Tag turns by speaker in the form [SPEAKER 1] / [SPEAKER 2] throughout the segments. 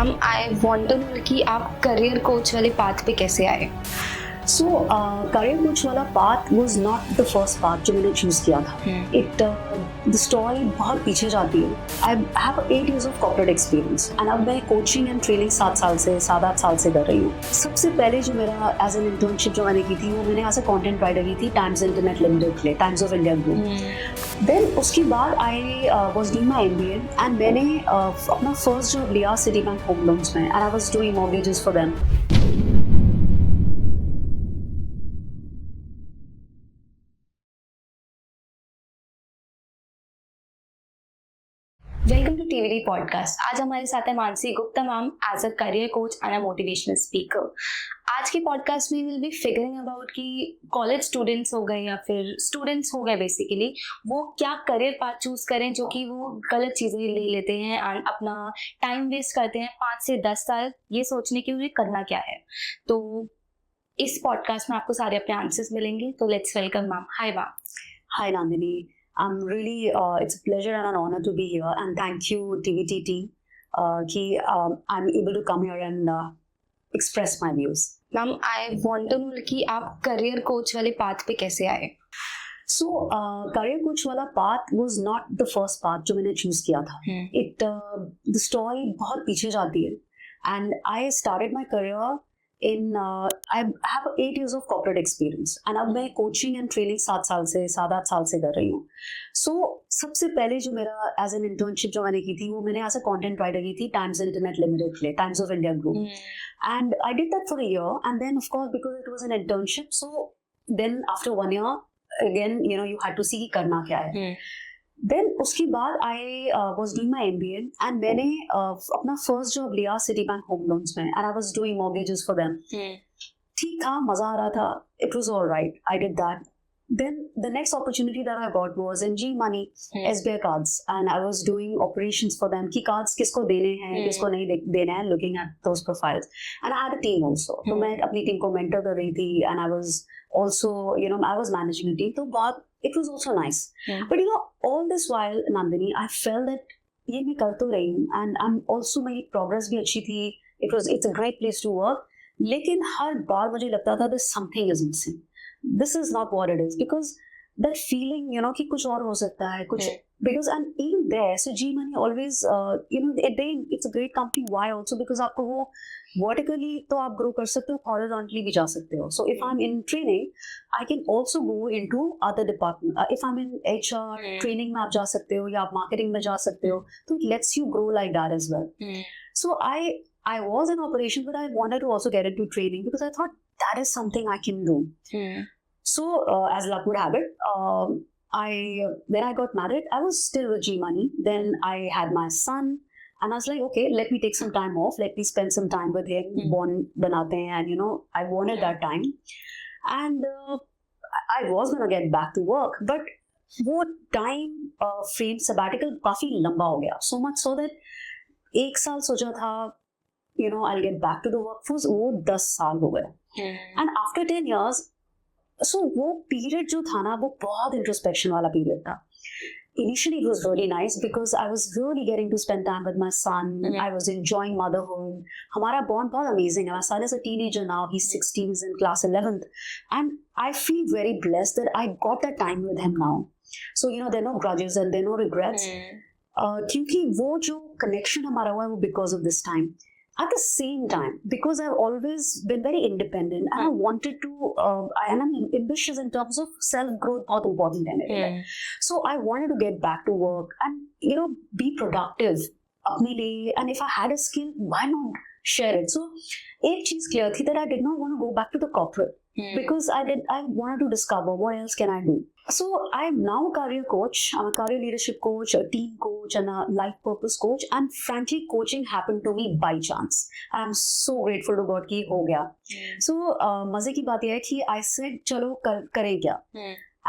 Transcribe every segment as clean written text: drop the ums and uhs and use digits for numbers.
[SPEAKER 1] Ma'am I want to know कि आप career coach वाले पाथ पे कैसे आए?
[SPEAKER 2] सो करियर कोच वाला path was not the first path जो मैंने चूज किया था. इट द स्टोरी बहुत पीछे जाती है. I have 8 years of corporate experience and अब मैं कोचिंग एंड ट्रेनिंग 7-8 साल से कर रही हूँ. सबसे पहले जो मेरा एज एन इंटर्नशिप जो मैंने की थी वो मैंने एज ए कंटेंट राइटर की थी टाइम्स इंटरनेट लिमिटेड के लिए, Times of India group. Then उसके बाद I was doing my MBA and मैंने अपना फर्स्ट जॉब लिया सिटी बैंक होम लोन्स में and I was doing mortgages for them.
[SPEAKER 1] Welcome to TVD podcast. आज हमारे साथ है Mansi Gupta ma'am as a career coach and a motivational speaker. आज के पॉडकास्ट में विल बी फिगरिंग अबाउट कि कॉलेज स्टूडेंट्स हो गए या फिर स्टूडेंट्स हो गए बेसिकली, वो क्या करियर पाथ चूज करें जो कि वो गलत चीज़ें ले लेते हैं एंड अपना टाइम वेस्ट करते हैं 5 से 10 साल ये सोचने की उन्हें करना क्या है. तो इस पॉडकास्ट में आपको सारे अपने आंसर्स मिलेंगे. तो let's welcome ma'am. Hi ma'am.
[SPEAKER 2] Hi Nandini, I'm really, it's a pleasure and an honor to be here and thank you TVTT कि I'm able to come here and express my views.
[SPEAKER 1] Ma'am I want to know कि आप career coach वाले path पे कैसे आए?
[SPEAKER 2] So career coach वाला path was not the first path जो मैंने choose किया था. It the story बहुत पीछे जाती है and I started my career in I have 8 years of corporate experience and अब मैं coaching and training 7-8 साल से कर रही हूँ. So सबसे पहले जो मेरा as an internship जो मैंने की थी वो मैंने as a content writer की थी टाइम्स इंटरनेट लिमिटेड के लिए, Times of India group. And I did that for a year and then of course because it was an internship so then after 1 year again you know you had to see करना क्या है. Then उसके बाद I was doing my MBA and मैंने अपना first job लिया Citi Bank home loans में and I was doing mortgages for them. ठीक था, मजा आ रहा था. It was all right. I did that. Then the next opportunity that I got was in G Money, SBI cards, and I was doing operations for them. कि cards किसको देने हैं, किसको नहीं देने हैं, looking at those profiles. And I had a team also. तो मैं अपनी team को mentor कर रही थी and I was also, you know, I was managing a team. तो बहुत, it was also nice. But you know, all this while, Nandini, I felt that ये मैं कर तो रही हूँ and I'm also मेरी progress भी अच्छी थी. It's a great place to work. लेकिन हर बार मुझे लगता था that something is missing. This is not what it is because that feeling you know कि कुछ और हो सकता है कुछ because and even there so G Money always you know it's a great company. Why also because आपको वो vertically तो आप grow कर सकते हो, horizontally भी जा सकते हो. So if I'm in training I can also go into other department. If I'm in HR training में आप जा सकते हो या आप marketing में जा सकते हो तो it lets you grow like that as well. So I was in operations but I wanted to also get into training because I thought that is something I can do. So as luck would have it, when I got married, I was still with G Money. Then I had my son, and I was like, okay, let me take some time off. Let me spend some time with him. Bond banate hain, and you know, I wanted that time. And I was gonna get back to work, but वो time frame sabbatical काफी लंबा हो गया. So much so that 1 साल सोचा था, you know, I'll get back to the workforce. वो 10 साल हो गए. And after 10 years, so वो period जो था ना वो बहुत introspection वाला period था. Initially it was really nice because I was really getting to spend time with my son. I was enjoying motherhood. हमारा bond बहुत amazing है. My son is a teenager now. He's 16, he's in class 11th. And I feel very blessed that I got that time with him now. So you know there are no grudges and there are no regrets. क्योंकि वो जो connection हमारा हुआ है वो because of this time. At the same time, because I've always been very independent and I wanted to, and I'm ambitious in terms of self-growth, बहुत important है मेरे लिए. So I wanted to get back to work and, you know, be productive अपने लिए. And if I had a skill, why not share it? So एक चीज़ clear थी that I did not want to go back to the corporate. Because I wanted to discover what else can I do. So I'm now a career coach. I'm a career leadership coach, a team coach, and a life purpose coach. And frankly, coaching happened to me by chance. I'm so grateful to God कि हो गया. So मजे की बात यह है कि I said चलो करें क्या.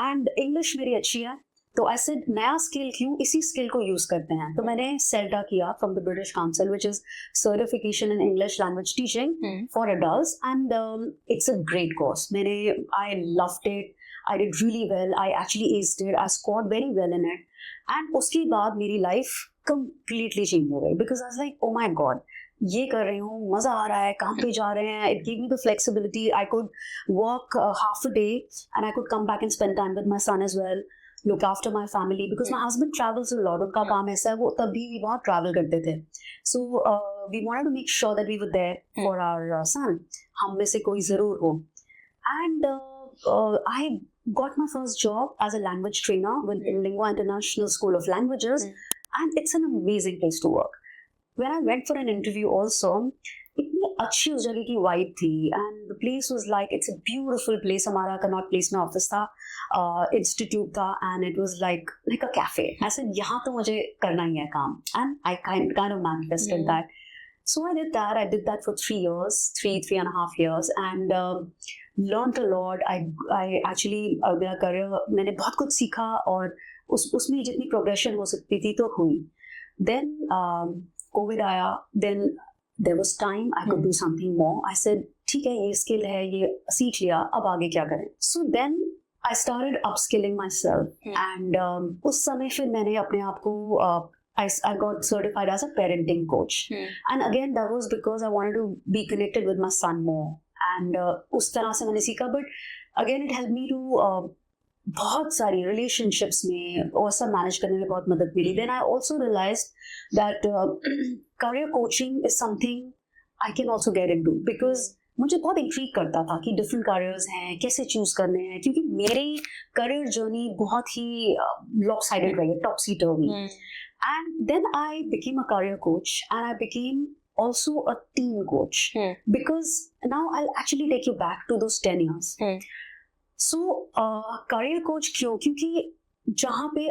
[SPEAKER 2] And English मेरी अच्छी है. तो I said नया स्किल क्यों, इसी स्किल को यूज करते हैं. तो मैंने CELTA किया from the British Council, which is Certification in English Language Teaching for Adults, and it's a great course. I loved it. I did really well. I actually aced it. I scored very well in it. And उसके बाद मेरी life completely change हो गई because I was like, oh my God, ये कर रही हूँ, मजा आ रहा है, काम पे जा रहे हैं. It gave me the flexibility. I could work half a day and I could come back and spend time with my son as well, look after my family, because my husband travels a lot. उनका काम ऐसा है, वो तभी भी बहुत travel करते थे. So we wanted to make sure that we were there for our son. हम में से कोई जरूर हो. And I got my first job as a language trainer with Lingua International School of Languages, and it's an amazing place to work. When I went for an interview also, इतनी अच्छी उस जगह की वाइब थी, and the place was like, it's a beautiful place. हमारा Connaught place में office था, institute था, and it was like a cafe. ऐसे यहाँ तो मुझे करना ही है काम, and I kind of manifested that. So I did that. I did that for 3 years, 3.5 years, and learned a lot. I actually मेरा career, मैंने बहुत कुछ सीखा, और उसमें जितनी progression हो सकती थी तो हुई. Then COVID आया, then there was time I could do something more. I said, ठीक है, ये skill है, ये सीख लिया, अब आगे क्या करें? So then I started upskilling myself, and उस समय फिर मैंने अपने आप को I got certified as a parenting coach, and again that was because I wanted to be connected with my son more, and उस तरह से मैंने सीखा. But again it helped me to बहुत सारी रिलेशनशिप्स में और सब मैनेज करने में बहुत मदद मिली. Then I also realised that career coaching is something I can also get into, because मुझे बहुत इंट्रीग करता था कि डिफरेंट करियर्स हैं, कैसे चूज करने हैं, क्योंकि मेरी करियर जर्नी बहुत ही लॉपसाइडेड रही है, topsy turvy. And then I became a career coach, and I became also a teen coach, because now I'll actually take you back to those 10 years. So career coach क्यों? क्योंकि जहाँ पे,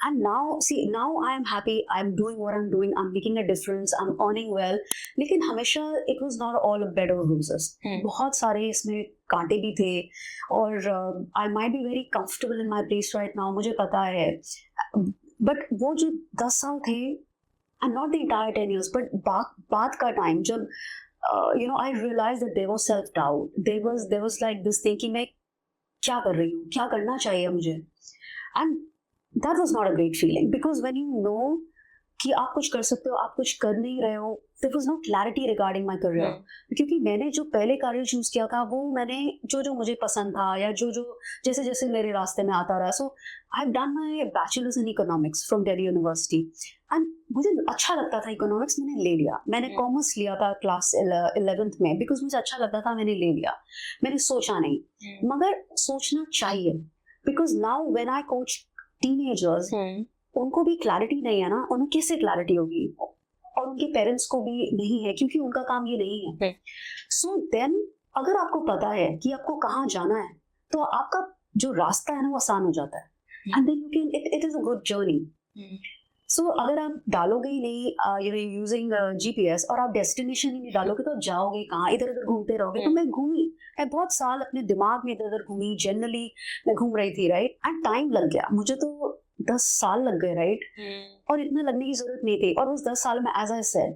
[SPEAKER 2] and now I am happy, I'm doing what I'm doing, I'm making a difference, I'm earning well, लेकिन हमेशा it was not all a bed of roses. बहुत सारे इसमें कांटे भी थे, और I might be very comfortable in my place right now, मुझे पता है, but वो जो 10 साल थे, and not the entire 10 years, but बाद का टाइम जब I realized that there was self-doubt, there was like this thing कि मैं क्या कर रही हूँ, क्या करना चाहिए मुझे, and that was not a great feeling, because when you know कि आप कुछ कर सकते हो, आप कुछ कर नहीं रहे हो, there was no clarity regarding my career. क्योंकि मैंने जो पहले career choose किया था, वो मैंने जो मुझे पसंद था, या जो जैसे मेरे रास्ते में आता रहा. So I've done my bachelor's in economics from Delhi University, and मुझे अच्छा लगता था economics, मैंने ले लिया. मैंने commerce लिया था class 11th में, because मुझे अच्छा लगता था, मैंने ले लिया. मैंने सोचा नहीं, मगर सोचना चाहिए, because now when I coach teenagers, उनको भी क्लैरिटी नहीं है ना, उन्हें कैसे क्लैरिटी होगी, और उनके पेरेंट्स को भी नहीं है, क्योंकि उनका काम ये नहीं है. सो देन अगर आपको पता है कि आपको कहाँ जाना है, तो आपका जो रास्ता है ना, वो आसान हो जाता है, and then you can, it is a good journey. So अगर आप डालोगे ही नहीं यूजिंग GPS, और आप डेस्टिनेशन ही नहीं डालोगे, तो जाओगे कहाँ, इधर उधर घूमते रहोगे. तो मैं घूमी, मैं बहुत साल अपने दिमाग में इधर उधर घूमी, जनरली मैं घूम रही थी, राइट, एंड टाइम लग गया, मुझे तो 10 साल लग गए, राइट, और इतना लगने की जरूरत नहीं थी. और उस 10 साल में, as I said,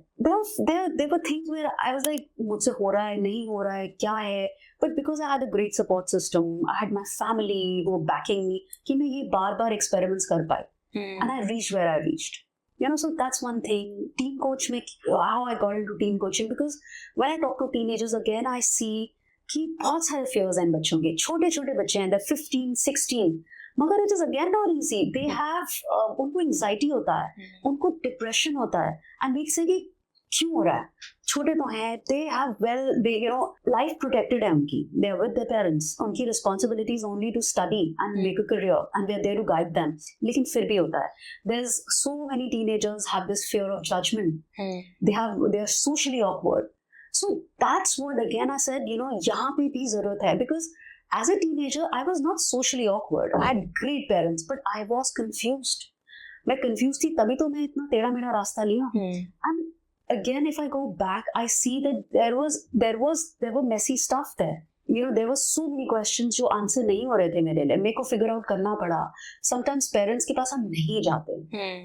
[SPEAKER 2] there were things where I was like, मुझसे हो रहा है, नहीं हो रहा है, क्या है, but because I had a great support system, I had my family who were backing me, कि मैं ये बार एक्सपेरिमेंट्स कर पाई, and I reached where I reached. So that's one thing. Teen coach में how I got into teen coaching, because when I talk to teenagers again, I see कि बहुत सारे fears हैं बच्चों के, छोटे बच्चे हैं, they're 15, 16, मगर it is again not easy. They have उनको anxiety होता है, उनको depression होता है, and we say कि क्यों हो रहा है, छोटे तो हैं, they have life protected है उनकी, they are with their parents, उनकी responsibility is only to study and make a career, and we are there to guide them. लेकिन फिर भी होता है, there's so many teenagers have this fear of judgment. They are socially awkward. So that's what again I said, यहाँ पे भी जरूरत है, because as a teenager, I was not socially awkward. I had great parents, but I was confused. मैं confused थी, तभी तो मैं इतना टेढ़ा मेढ़ा रास्ता लिया. And again, if I go back, I see that there were messy stuff there. There were so many questions जो आंसर नहीं हो रहे थे मेरे लिए, मेरे को फिगर आउट करना पड़ा. Sometimes parents के पास हम नहीं जाते,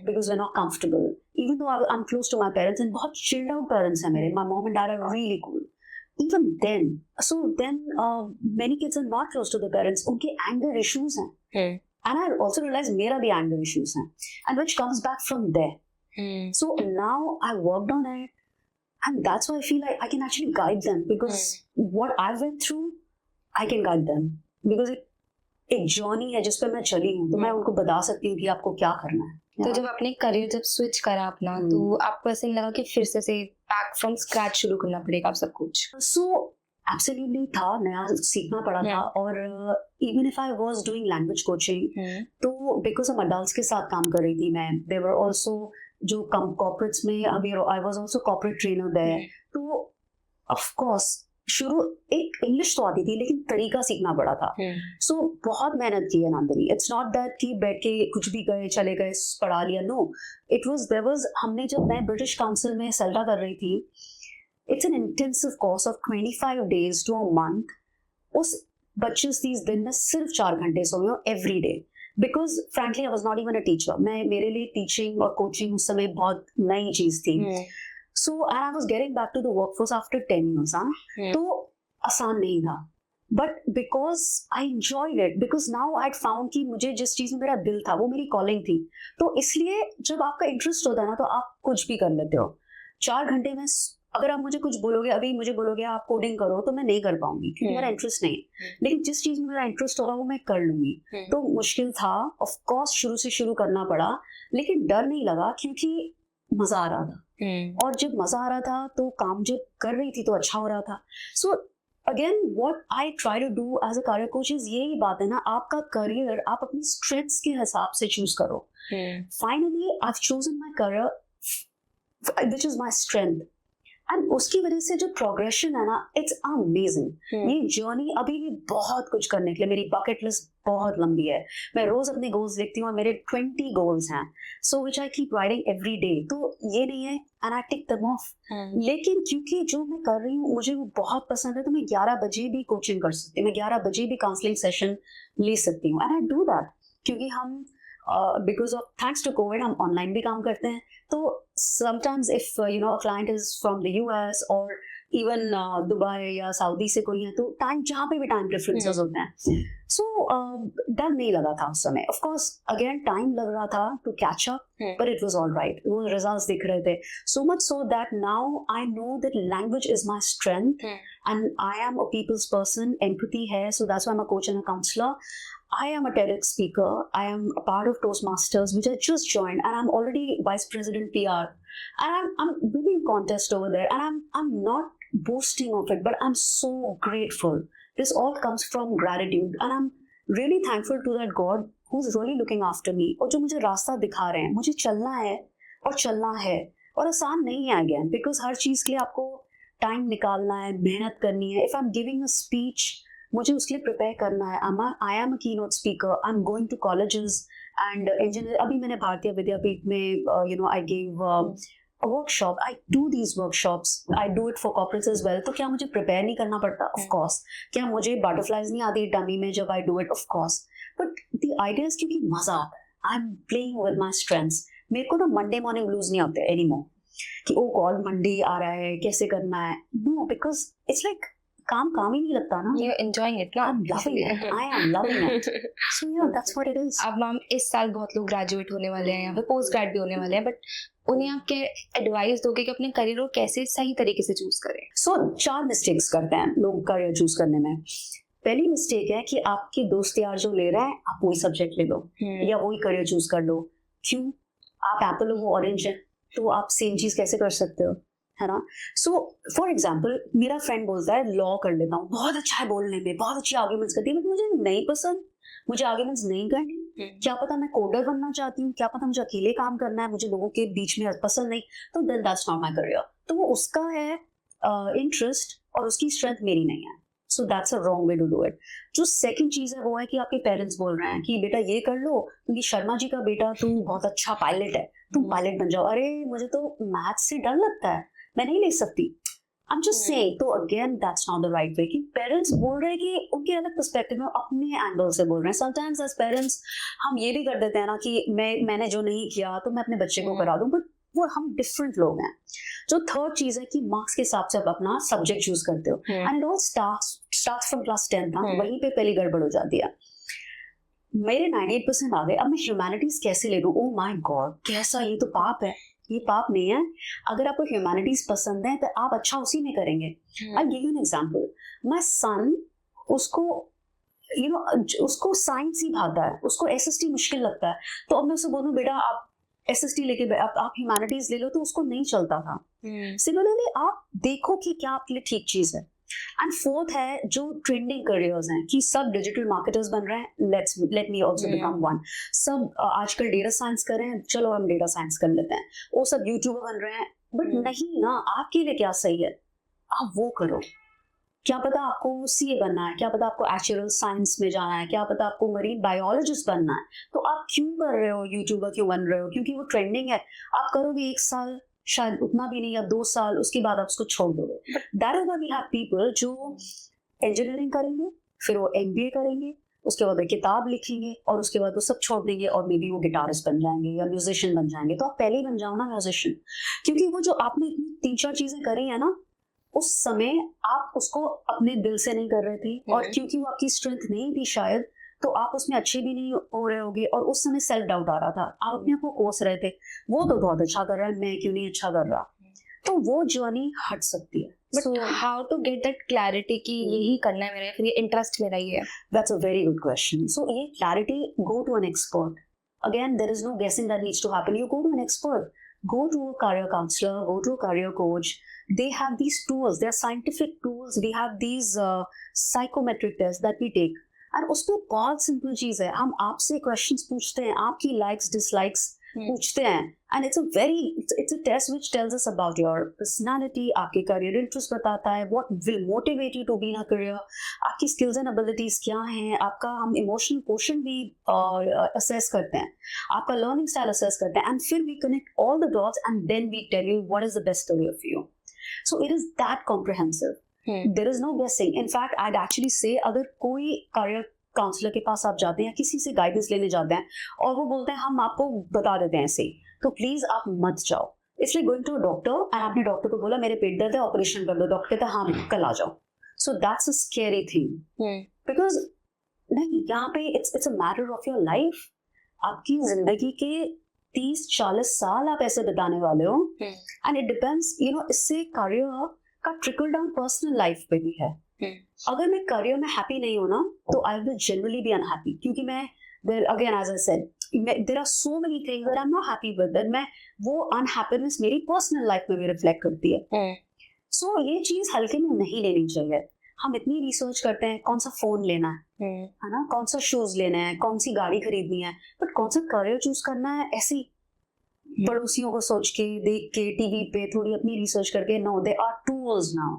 [SPEAKER 2] because we're not comfortable. Even though I'm close to my parents, and बहुत chilled out parents हैं मेरे. My mom and dad are really cool. Even then, many kids are not close to their parents. उनके anger issues हैं, and I also realized मेरा भी anger issues हैं, and which comes back from there. So now I worked on it, and that's why I feel like I can actually guide them, because what I went through, I can guide them, because एक journey है जिस पे मैं चली हूँ, तो मैं उनको बता सकती हूँ कि आपको क्या करना है।
[SPEAKER 1] तो जब आपने करियर जब स्विच करा अपना, तो आपको ऐसे नहीं लगा कि फिर से बैक फ्रॉम स्क्रैच शुरू करना पड़ेगा आप सब कुछ?
[SPEAKER 2] सो एब्सोल्युटली था, नया सीखना पड़ा था। और even if I was doing language coaching, तो बिकॉज हम अडल्ट्स के साथ काम कर रही थी मैं, दे वर आल्सो जो कॉर्पोरेट्स में, अभी I was also corporate trainer there, तो ऑफ कोर्स शुरू एक इंग्लिश तो आती थी, लेकिन तरीका सीखना पड़ा था। सो बहुत मेहनत की है नंदिनी। इट्स नॉट दैट कि बैठ के कुछ भी गए चले गए पढ़ा लिया, no, it was there was, हमने जब मैं ब्रिटिश काउंसिल में सेल्डा कर रही थी, it's an intensive course of 25 days to a month। उस 25-30 दिन में सिर्फ 4 घंटे सोई हूँ every day, because frankly I was not even a teacher. मेरे लिए टीचिंग और कोचिंग उस समय बहुत नई चीज थी। So and I was getting back to the workforce after 10 years, तो आसान नहीं था, but because I enjoyed it, because now I'd found कि मुझे जिस चीज में मेरा दिल था वो मेरी कॉलिंग थी, तो इसलिए जब आपका इंटरेस्ट होता है ना, तो आप कुछ भी कर लेते हो। 4 घंटे में अगर आप मुझे कुछ बोलोगे, अभी मुझे बोलोगे आप कोडिंग करो, तो मैं नहीं कर पाऊंगी क्योंकि मेरा इंटरेस्ट नहीं है, लेकिन जिस चीज में मेरा इंटरेस्ट होगा वो मैं कर लूंगी। तो मुश्किल था, ऑफ कोर्स शुरू से शुरू करना पड़ा, लेकिन डर नहीं लगा क्योंकि मजा आ रहा था। और जब मजा आ रहा था तो काम जब कर रही थी तो अच्छा हो रहा था। So again what I try to do as a career coach is यही बात है ना, आपका करियर आप अपनी स्ट्रेंथ्स के हिसाब से चूज करो। Finally I have chosen my career which is my strength, and उसकी वजह से जो प्रोग्रेशन है ना, इट्स अमेजिंग। ये जर्नी अभी भी बहुत कुछ करने के लिए, मेरी बकेट लिस्ट बहुत लंबी है। मैं रोज अपने गोल्स देखती हूँ और मेरे 20 गोल्स हैं, so which I keep writing every day. तो ये नहीं है and I tick them off, लेकिन क्योंकि जो मैं कर रही हूँ मुझे वो बहुत पसंद है, तो मैं 11 बजे भी कोचिंग कर सकती हूँ, मैं 11 बजे भी काउंसलिंग सेशन ले सकती हूँ, एंड आई डू दैट क्योंकि हम because of thanks to Covid हम ऑनलाइन भी काम करते हैं। तो sometimes if you know a client is from the US और इवन दुबई या सऊदी से कोई है, तो टाइम जहाँ पे भी टाइम प्रेफरेंसेस होते हैं। सो डर नहीं लगा था उस समय। ऑफ कोर्स अगेन टाइम लग रहा था to catch up, but it was all right. वो रिजल्ट्स दिख रहे थे, so much so that now I know that language is my strength and I am a people's person, empathy है, so that's why I'm a coach and a counselor. I am a TEDx speaker. I am a part of Toastmasters, which I just joined, and I'm already Vice President PR. And I'm winning contest over there, and I'm not boasting of it, but I'm so grateful. This all comes from gratitude, and I'm really thankful to that God who's really looking after me. और जो मुझे रास्ता दिखा रहे हैं, मुझे चलना है और चलना है, और आसान नहीं है अगेन, because हर चीज के लिए आपको टाइम निकालना है, मेहनत करनी है। If I'm giving a speech, मुझे उसके लिए प्रिपेयर करना है। I am a keynote speaker, I am going to colleges and engineer. अभी मैंने भारतीय विद्यापीठ में I give a workshop, I do these workshops, I do it for corporates as well. तो क्या मुझे प्रिपेयर नहीं करना पड़ता? Of course. क्या मुझे बटरफ्लाइज नहीं आती डमी में जब I do it? Of course. But the idea is क्योंकि मजा आता है, I am playing with my strengths. मेरे को ना मंडे मॉर्निंग ब्लूज नहीं आते एनी मोर कि ओ गॉड मंडे आ रहा है, कैसे करना है। नो, बिकॉज इट्स लाइक काम ही नहीं लगता ना।
[SPEAKER 1] You're enjoying it, no?
[SPEAKER 2] I'm loving it. I am loving it. So yeah, that's what it is.
[SPEAKER 1] अब मैम इस साल बहुत लोग ग्रेजुएट होने वाले हैं या फिर पोस्ट ग्रेड भी होने वाले हैं, बट उन्हें आप क्या एडवाइस दोगे कि अपने करियर को कैसे सही तरीके से चूज करें?
[SPEAKER 2] So 4 मिस्टेक्स करते हैं लोग करियर चूज करने में। पहली मिस्टेक है कि आपके दोस्त यार जो ले रहे हैं, आप वही सब्जेक्ट ले लो या वही करियर चूज कर लो। क्यों? आप एप्पल हो, वो ऑरेंज है, तो आप सेम चीज कैसे कर सकते हो, है ना? सो फॉर एग्जाम्पल मेरा फ्रेंड बोलता है लॉ कर लेता हूँ, बहुत अच्छा है बोलने में, बहुत अच्छी आर्ग्यूमेंट्स करती है, बट मुझे नहीं पसंद, मुझे आर्ग्यूमेंट्स नहीं करनी। क्या पता मैं कोडर बनना चाहती हूँ, क्या पता मुझे अकेले काम करना है, मुझे लोगों के बीच में पसंद नहीं, तो then that's not my career. तो वो उसका है इंटरेस्ट और उसकी स्ट्रेंथ मेरी नहीं है। So that's a wrong way to do it. जो सेकंड चीज है वो है कि आपके पेरेंट्स बोल रहे हैं कि बेटा ये कर लो क्योंकि शर्मा जी का बेटा तू बहुत अच्छा पायलट है, तुम पायलट बन जाओ। अरे मुझे तो मैथ्स से डर लगता है, मैं नहीं ले सकती। I'm just saying, तो again that's not the right way कि पेरेंट्स बोल रहे हैं कि उनके अलग पर्सपेक्टिव में अपने एंगल से बोल रहे हैं। Sometimes as parents हम ये भी कर देते हैं ना कि मैंने जो नहीं किया तो मैं अपने बच्चे को करा दूं, बट वो हम डिफरेंट लोग हैं। जो थर्ड चीज है कि मार्क्स के हिसाब से आप अपना सब्जेक्ट चूज करते हो, and it all starts from class 10 ना, वहीं पे पहली गड़बड़ हो जाती है। मेरे 98% आ गए, अब मैं ह्यूमैनिटीज कैसे ले लूं? ओ माय गॉड, कैसा, ये तो पाप है। ये पाप नहीं है. अगर आपको ह्यूमैनिटीज पसंद है तो आप अच्छा उसी में करेंगे. आई give you an example. My son, उसको उसको साइंस ही भाता है, उसको एसएसटी मुश्किल लगता है. तो अब मैं उसे बोलूं बेटा आप एसएसटी लेके आप ह्यूमैनिटीज ले लो, तो उसको नहीं चलता था. सिमिलरली आप देखो कि क्या आपके लिए ठीक चीज है. एंड फोर्थ है जो ट्रेंडिंग करियर्स हैं कि सब डिजिटल मार्केटर्स बन रहे हैं, let me also become one. सब आजकल डेटा साइंस कर रहे हैं, चलो हम डेटा साइंस कर लेते हैं. वो सब यूट्यूबर बन रहे हैं. बट नहीं ना, आपके लिए क्या सही है आप वो करो. क्या पता आपको सीए बनना है, क्या पता आपको एक्चुअल साइंस में जाना है, क्या पता आपको मरीन बायोलॉजिस्ट बनना है. तो आप क्यों कर रहे हो, यूट्यूबर क्यों बन रहे हो? क्योंकि वो ट्रेंडिंग है. आप करोगे 1 साल, शायद उतना भी नहीं, या 2 साल, उसके बाद आप उसको छोड़ दोगे. That is why we have people जो इंजीनियरिंग करेंगे, फिर वो एमबीए करेंगे, उसके बाद किताब लिखेंगे, और उसके बाद वो सब छोड़ देंगे और मे बी वो गिटारिस्ट बन जाएंगे या म्यूजिशियन बन जाएंगे. तो आप पहले ही बन जाओ ना म्यूजिशियन. क्योंकि वो जो आपने इतनी 3-4 चीजें करी है ना, उस समय आप उसको अपने दिल से नहीं कर रहे थे, और क्योंकि वो आपकी स्ट्रेंथ नहीं थी शायद, तो आप उसमें अच्छे भी नहीं हो रहे होगे, और उस समय सेल्फ डाउट आ रहा था. आप अपने आप को कोस रहे थे, वो तो बहुत अच्छा कर रहा है, मैं क्यों नहीं अच्छा कर रहा. तो वो जर्नी हट सकती है.
[SPEAKER 1] But how to get that clarity कि यही करना है मेरा, फिर ये इंटरेस्ट मेरा ही है?
[SPEAKER 2] That's a very good question. So ये clarity, go to an expert. Again there is no guessing that needs to happen. You go to an expert, go to a career counselor, go to a career coach. They have these tools, they are scientific tools. We have these psychometric tests that we take. और उसमें बहुत simple चीज है, हम आपसे questions पूछते हैं, आपकी लाइक्स डिसलाइक्स पूछते हैं, and it's a test which tells us about your personality. आपके करियर इंटरेस्ट बताता है, what will motivate you to be in a career, आपकी स्किल्स एंड एबिलिटीज क्या हैं, आपका हम इमोशनल क्वोशंट भी असेस करते हैं, आपका लर्निंग स्टाइल असेस करते हैं, एंड फिर we connect all the dots and then we tell you what is the best career for you. So it is that comprehensive. There is no guessing. In fact I actually say, अगर कोई career counsellor के पास आप जाते हैं या किसी से guidance लेने जाते हैं और वो बोलते हैं हम आपको बता देते हैं ऐसे, तो प्लीज आप मत जाओ. इसलिए going to a doctor and आपने डॉक्टर को बोला मेरे पेट दर्द है, ऑपरेशन कर दो, डॉक्टर कहता है हाँ कल आ जाओ. सो that's a scary thing, because नहीं, यहाँ पे it's a matter of your life. आपकी जिंदगी के 30-40 साल आप ऐसे बिताने वाले हो, एंड इट डिपेंड्स, इससे करियर का ट्रिकल डाउन पर्सनल लाइफ पे भी है. अगर मैं करियर में हैप्पी नहीं हूं ना, तो I will generally be unhappy. क्योंकि मैं again as I said, there are so many things that I am not happy with, that मैं वो अनहैप्पीनेस मेरी पर्सनल लाइफ में भी रिफ्लेक्ट करती है. सो ये चीज हल्के में नहीं लेनी चाहिए. हम इतनी रिसर्च करते हैं कौन सा फोन लेना है ना, कौन सा शूज लेना है, कौन सी गाड़ी खरीदनी है, बट कौन सा करियर चूज करना है ऐसी पड़ोसियों को सोच के, देख के, टीवी पे थोड़ी अपनी रिसर्च करके. No, they are tools now.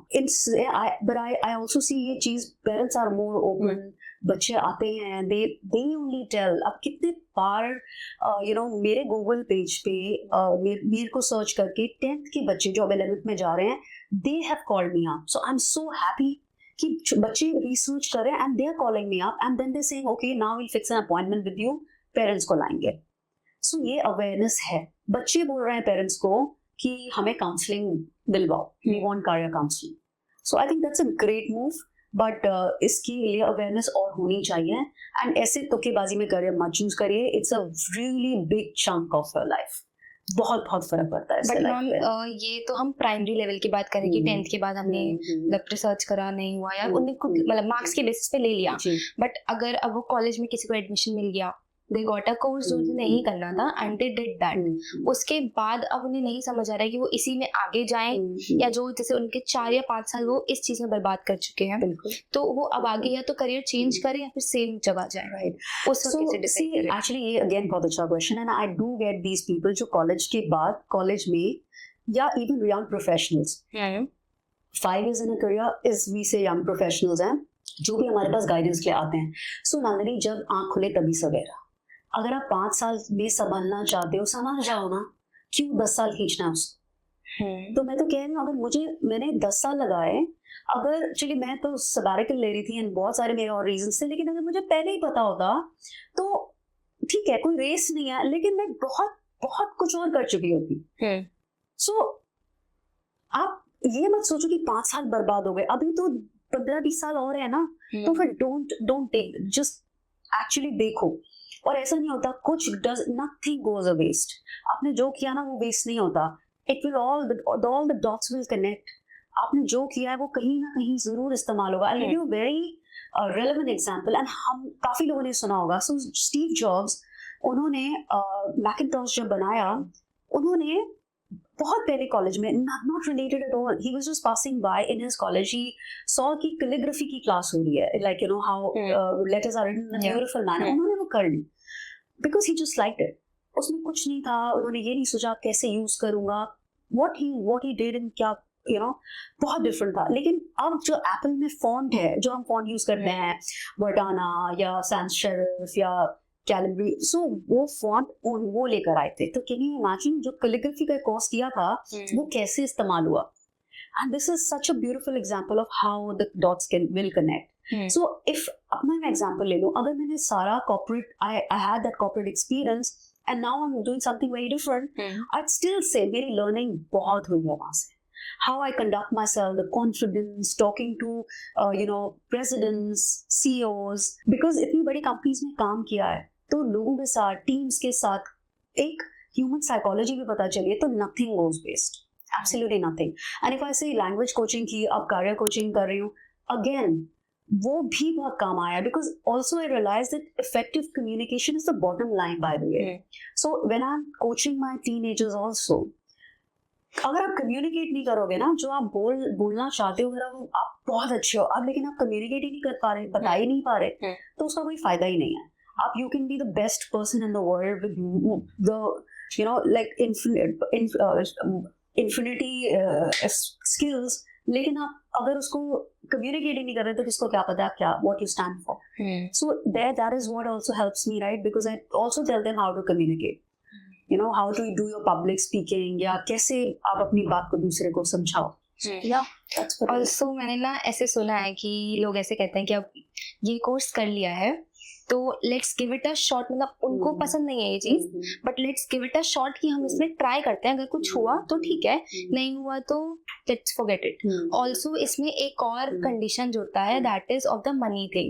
[SPEAKER 2] But I also see ये चीज, पेरेंट्स आर मोर ओपन. बच्चे आते हैं, दे ओनली टेल. अब कितने बार मेरे गूगल पेज पे मेरे को सर्च करके 10th के बच्चे जो अब 11th में जा रहे हैं, they have called me up. So I am so happy कि बच्चे रिसर्च कर रहे हैं and they are calling me up, and then they saying okay now will fix an appointment with you. Parents को लाएंगे. सो ये अवेयरनेस है. बच्चे बोल रहे हैं पेरेंट्स को कि हमें काउंसलिंग दिलवाओ, we want career counselling. So I think that's a great move, but इसके लिए अवेयरनेस और होनी चाहिए. एंड ऐसे तुक्केबाजी में करियर मत चूज करिए. It's a really big chunk of your life. बहुत फर्क पड़ता है.
[SPEAKER 1] बट मैम ये तो हम प्राइमरी लेवल की बात करें कि 10th के बाद हमने रिसर्च करा, नहीं हुआ, या उन्हें मतलब मार्क्स के बेसिस पे ले लिया. बट अगर अब वो कॉलेज में किसी को एडमिशन मिल गया, they got a course जो नहीं करना था and they did that. उसके बाद अब उन्हें नहीं समझ आ रहा है कि वो इसी में आगे जाएं, या जो जैसे उनके 4 या 5 साल वो इस चीज में बर्बाद कर चुके हैं, तो वो अब आगे या तो करियर चेंज करें या फिर सेम जगह जाए. राइट. उस वक्त कैसे डिसाइड करें?
[SPEAKER 2] एक्चुअली ये अगेन बहुत अच्छा क्वेश्चन है, and I do get these people जो कॉलेज के बाद, कॉलेज में या even young professionals, 5 years in a career is we say young professionals हैं, जो भी हमारे पास गाइडेंस के लिए आते हैं. सो नंदनी, जब आँख खुले तभी सवेरा. अगर आप 5 साल में संभलना चाहते हो, समझ जाओ ना, क्यों 10 साल खींचना है उसको. तो मैं तो कह रही हूँ, अगर मैंने 10 साल लगाए, अगर चलिए मैं तो सबैटिकल ले रही थी एंड बहुत सारे मेरे और रीजंस थे, लेकिन अगर मुझे पहले ही पता होता तो ठीक है, कोई रेस नहीं है, लेकिन मैं बहुत कुछ और कर चुकी होती. सो आप ये मत सोचो कि 5 साल बर्बाद हो गए, अभी तो 15-20 साल और है ना. तो फिर डोंट टेक, जस्ट एक्चुअली देखो. और ऐसा नहीं होता, कुछ does nothing goes a waste. आपने जो किया ना वो वेस्ट नहीं होता. It will all the dots will connect. आपने जो किया है वो कहीं ना कहीं जरूर इस्तेमाल होगा. I give you very relevant example, and हम काफी लोगों ने सुना होगा. सो स्टीव जॉब्स, उन्होंने मैकिंटॉश जब बनाया, उन्होंने बहुत पहले कॉलेज में, not related at all, he was just passing by in his college, he saw कि कैलिग्राफी की क्लास हो रही है, like you know how letters are written in a beautiful manner. उन्होंने वो कर ली because he just liked it. उसमें कुछ नहीं था, उन्होंने ये नहीं सोचा कैसे यूज करूंगा. व्हाट ही डिड इन क्या, यू नो, बहुत डिफरेंट था. लेकिन अब जो एप्पल में फॉन्ट है, जो हम फॉन्ट यूज करते हैं, वर्टाना या सैंस सेरिफ या कैलिब्री, सो वो फॉन्ट वो लेकर आए थे. तो कैन यू इमेजिन जो कैलिग्राफी का कोर्स किया था वो कैसे इस्तेमाल हुआ. And this is such a beautiful example of how the dots can will connect. So if अपना मैं एग्जांपल ले लूं, अगर मैंने सारा corporate, I had that corporate experience and now I am doing something very different, I still say मेरी learning बहुत हुई है वहां से. How I conduct myself, the confidence, talking to, presidents, CEOs, because इतनी बड़ी companies में काम किया है, तो लोगों के साथ, teams के साथ एक human psychology भी पता चली है, तो nothing goes waste, absolutely nothing. And if I say language coaching की, अब career coaching कर रही हूँ, again, वो भी बहुत काम आया, because also I realized that effective communication is the bottom line, by the way. So when I'm coaching my teenagers also, अगर आप कम्युनिकेट नहीं करोगे ना, जो आप बोलना चाहते हो, अगर आप बहुत अच्छे हो अब, लेकिन आप कम्युनिकेट ही नहीं कर पा रहे, बता ही नहीं पा रहे, तो उसका कोई फायदा ही नहीं है. आप you can be the best person in the world with the like infinity skills, लेकिन आप अगर उसको कम्युनिकेट ही नहीं कर रहे तो किसको क्या पता क्या what you stand for. So that is what also helps me, right, because I also tell them how to communicate. how to do your public speaking, या कैसे आप अपनी बात को दूसरे को समझाओ.
[SPEAKER 1] ऑल्सो मैंने ना ऐसे सुना है कि लोग ऐसे कहते हैं कि अब ये कोर्स कर लिया है तो let's give it a shot, मतलब उनको पसंद नहीं है ये चीज, but let's give it a shot कि हम इसमें ट्राई करते हैं, अगर कुछ हुआ तो ठीक है, नहीं हुआ तो लेट्स फॉरगेट इट. ऑल्सो इसमें एक और कंडीशन जुड़ता है, that is of the money thing.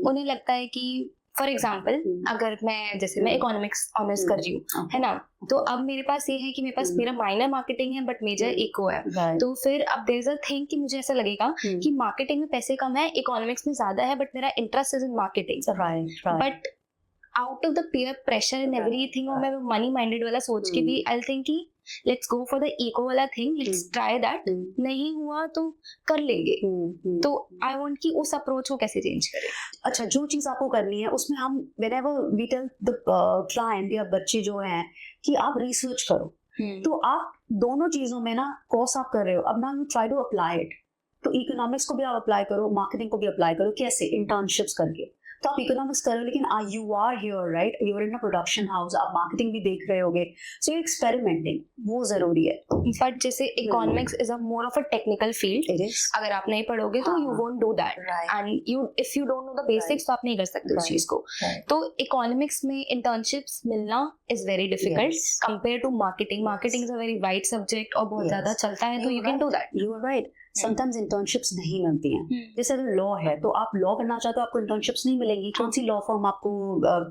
[SPEAKER 1] उन्हें लगता है कि फॉर एग्जाम्पल अगर मैं इकोनॉमिक्स ऑनर्स कर रही हूँ, है ना, तो अब मेरे पास ये है कि मेरे पास मेरा माइनर मार्केटिंग है बट मेजर इको है, तो फिर अब देयर इज अ थिंग कि मुझे ऐसा लगेगा कि मार्केटिंग में पैसे कम है, इकोनॉमिक्स में ज्यादा है, बट मेरा interest is in marketing. But out of the peer pressure and everything, और मैं मनी माइंडेड वाला सोच के भी आई थिंक कि let's go for the eco वाला थिंग, लेट्स ट्राई दैट, नहीं हुआ तो कर लेंगे. तो आई वांट कि उस अप्रोच को कैसे चेंज करें.
[SPEAKER 2] अच्छा, जो चीज आपको करनी है उसमें हम whenever we tell the client या बच्चे जो हैं कि आप रिसर्च करो, तो आप दोनों चीजों में ना कोर्स आप कर रहे हो, अब ना you try to apply it. तो इकोनॉमिक्स को भी आप अप्लाई करो, मार्केटिंग को भी अप्लाई करो. कैसे? इंटर्नशिप्स करके. तो आप इकोनॉमिक्स करो, लेकिन you are here, right, you are in a production house, आप मार्केटिंग भी देख रहे होगे, सो ये एक्सपेरिमेंटिंग वो जरूरी है.
[SPEAKER 1] बट जैसे economics is a more of a technical field, अगर आप नहीं पढ़ोगे तो you won't do that, and you if you don't know the basics तो आप नहीं कर सकते उस चीज को. तो इकोनॉमिक्स में इंटर्नशिप्स मिलना is very difficult compare to marketing. Marketing is a very wide subject और बहुत ज्यादा चलता है, तो you can do that.
[SPEAKER 2] You are right. Sometimes internships नहीं मिलती हैं. जैसे अगर लॉ है तो आप लॉ करना चाहते हो, आपको इंटर्नशिप्स नहीं मिलेंगी. कौन सी लॉ फर्म आपको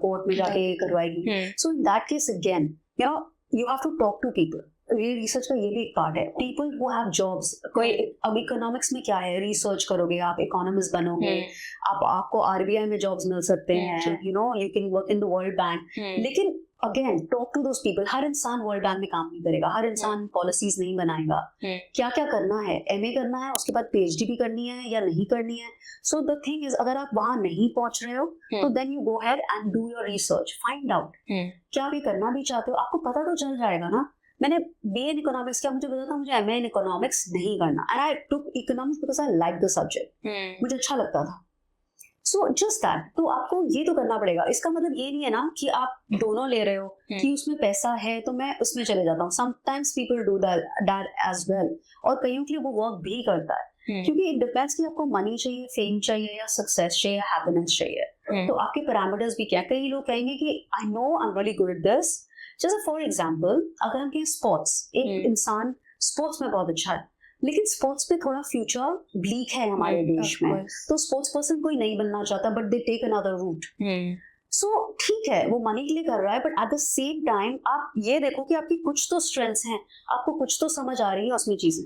[SPEAKER 2] कोर्ट में जाके करवाएगी? So in that case again you have to talk to people. ये रिसर्च का ये भी एक पार्ट है. पीपल हु हैव जॉब्स, कोई अब इकोनॉमिक्स में क्या है, रिसर्च करोगे आप, इकोनॉमिस्ट बनोगे, आपको आरबीआई में जॉब्स मिल सकते हैं, you can work in the world bank. लेकिन again talk to those people. हर इंसान वर्ल्ड बैंक में काम नहीं करेगा, हर इंसान पॉलिसीज नहीं बनाएगा. क्या क्या करना है, एमए करना है, उसके बाद पीएचडी भी करनी है या नहीं करनी है. सो द थिंग इज, अगर आप वहां नहीं पहुंच रहे हो तो then you go ahead and do your research, find out क्या भी करना भी चाहते हो. आपको पता तो चल जाएगा ना. मैंने बीए इन इकोनॉमिक्स किया, मुझे पता था मुझे एमए इन इकोनॉमिक्स नहीं करना, and I took economics because I like the subject, मुझे अच्छा लगता था. So just that. तो आपको ये तो करना पड़ेगा. इसका मतलब ये नहीं है ना कि आप दोनों ले रहे हो कि उसमें पैसा है तो मैं उसमें चले जाता हूँ. Sometimes people do that as well, और कईयों के लिए वो वर्क भी करता है, क्योंकि इट डिपेंड्स कि आपको मनी चाहिए, फेम चाहिए, या सक्सेस चाहिए, हैप्पीनेस चाहिए. तो आपके पैरामीटर्स भी क्या. कई लोग कहेंगे कि I know I am really good at this. जैसे फॉर एग्जाम्पल अगर हम कहें स्पोर्ट्स, एक इंसान स्पोर्ट्स में बहुत अच्छा है, लेकिन स्पोर्ट्स पे थोड़ा फ्यूचर ब्लीक है हमारे देश में, तो स्पोर्ट्स पर्सन कोई नहीं बनना चाहता, but they take another route. So ठीक है वो मनी के लिए कर रहा है, but at the same time आप ये देखो कि आपकी कुछ तो स्ट्रेंथ्स हैं, आपको कुछ तो समझ आ रही है उसमें चीजें,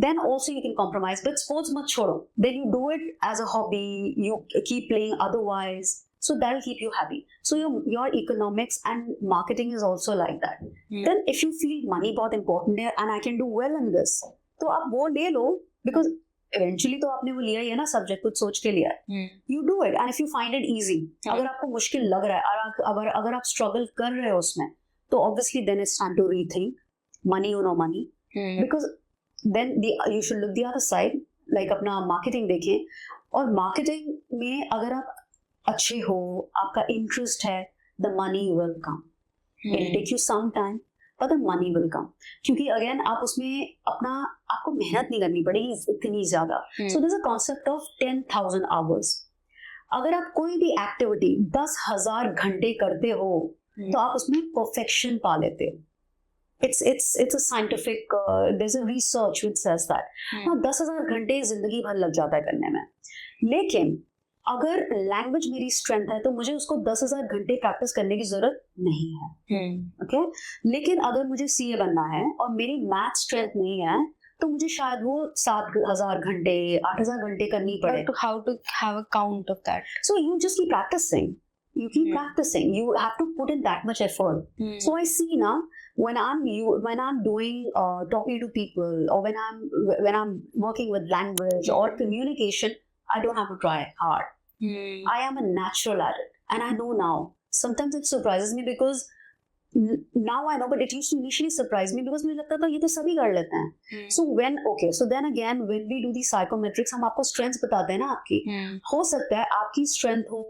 [SPEAKER 2] then also you can compromise, but sports मत छोड़ो, then you do it as a hobby, you keep playing otherwise, so that will keep you happy. So your economics and marketing is also like that. Then if you feel money बहुत important है and I can do well in this, तो आप वो ले लो, because eventually तो आपने वो लिया ही है ना सब्जेक्ट, कुछ सोच के लिया है, you do it and if you find it easy, अगर आपको मुश्किल लग रहा है और अगर आप struggle कर रहे हो उसमें, तो obviously then it's time to rethink money or no money, because then you should look the other side, like अपना marketing देखें, और marketing में अगर आप अच्छे हो, आपका इंटरेस्ट है, the money will come, it will take you some time but the money will come, क्योंकि अगेन आप उसमें आपको मेहनत नहीं करनी पड़ेगी इतनी ज्यादा. So this a concept of 10,000 hours. अगर आप कोई भी एक्टिविटी 10,000 घंटे करते हो तो आप उसमें परफेक्शन पा लेते हो. It's a scientific there's a research which says that. now 10,000 घंटे जिंदगी भर लग जाता है करने में, लेकिन अगर लैंग्वेज मेरी स्ट्रेंथ है तो मुझे उसको 10,000 घंटे प्रैक्टिस करने की जरूरत नहीं है. ओके लेकिन अगर मुझे सीए बनना है और मेरी मैथ स्ट्रेंथ नहीं है तो मुझे शायद वो 7,000 घंटे 8,000 घंटे करनी पड़े.
[SPEAKER 1] How to have a count of that?
[SPEAKER 2] So you just keep practicing. You keep practicing. You have to put in that much effort. So I see now when I'm doing talking to people, or when I'm working with language or communication, I don't have to try hard. I am a natural at it, and I know now. Sometimes it surprises me because now I know, but it used to initially surprise me because मुझे लगता था ये तो सभी कर लेते हैं. So then again when we do the psychometrics, हम आपको strengths बताते हैं ना आपकी. हो सकता है आपकी strength हो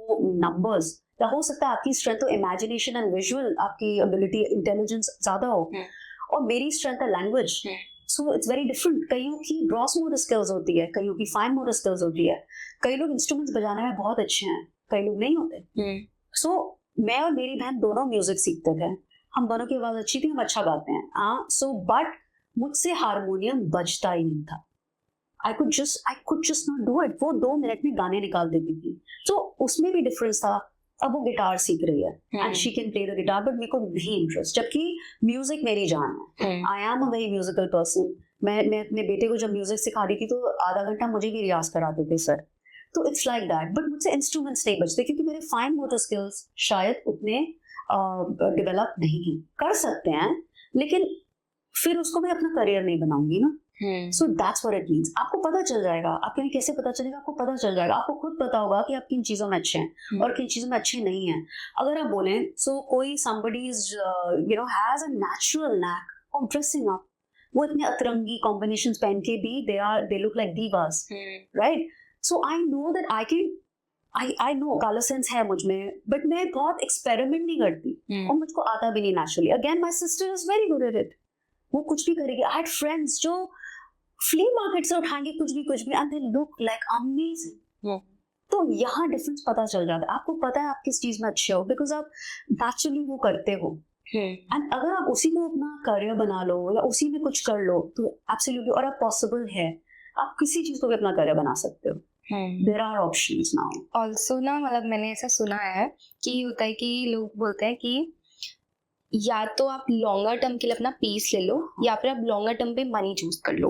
[SPEAKER 2] numbers, या हो सकता है आपकी strength हो imagination and visual, आपकी ability intelligence ज़्यादा हो, और मेरी strength है language. So it's very different. कईयों की gross motor skills होती है, कईयों की fine motor skills होती है, कई लोग instruments बजाने में बहुत अच्छे हैं, कई लोग नहीं होते. So मैं और मेरी बहन दोनों म्यूजिक सीखते थे, हम दोनों की आवाज अच्छी थी, हम अच्छा गाते हैं. So but मुझसे हारमोनियम बजता ही नहीं था. I could just not do it. वो 2 मिनट में गाने निकाल देती थी. So उसमें भी डिफरेंस था. अब वो गिटार सीख रही है and she can play the guitar, but मेरे को नहीं इंटरेस्ट, जबकि म्यूजिक मेरी जान है. I am a very musical person. मैं अपने बेटे को जब म्यूजिक सिखा रही थी तो आधा घंटा मुझे भी रियाज कराते थे सर. तो इट्स लाइक दैट. बट मुझसे इंस्ट्रूमेंट्स नहीं बजते क्योंकि मेरे फाइन मोटर स्किल्स शायद उतने डेवलप नहीं कर सकते हैं, लेकिन फिर उसको मैं अपना करियर नहीं बनाऊंगी ना. So that's what it means. आपको पता चल जाएगा, आपके लिए कैसे पता चलेगा, आपको पता चल जाएगा, आपको खुद पता होगा कि आप किन चीजों में अच्छे हैं और किन चीजों में अच्छे नहीं हैं. अगर आप बोलें सो कोई somebody is has a natural knack of dressing up, वो इतने अतरंगी कॉम्बिनेशंस पहन के भी they look like divas, right? So I know that I know color sense है मुझ में, but मैं बहुत एक्सपेरिमेंट नहीं करती और मुझको आता भी नहीं naturally. Again my sister is very good at it. वो कुछ भी करेगी. I had friends जो फ्ली मार्केट से उठाएंगे कुछ भी and they look like amazing. तो यहाँ डिफरेंस पता चल जाता है. आपको पता है आप किस चीज में अच्छे हो बिकॉज आप नेचुरली वो करते हो. एंड अगर आप उसी को अपना करियर बना लो या उसी में कुछ कर लो तो एब्सोल्युटली, और आप पॉसिबल है, आप किसी चीज को भी अपना करियर बना सकते हो. There are options now.
[SPEAKER 1] Also ना मतलब मैंने ऐसा सुना है कि होता है कि लोग बोलते हैं कि या तो आप लॉन्गर टर्म के लिए अपना पीस ले लो या फिर आप लॉन्गर टर्म पे मनी चूज कर लो.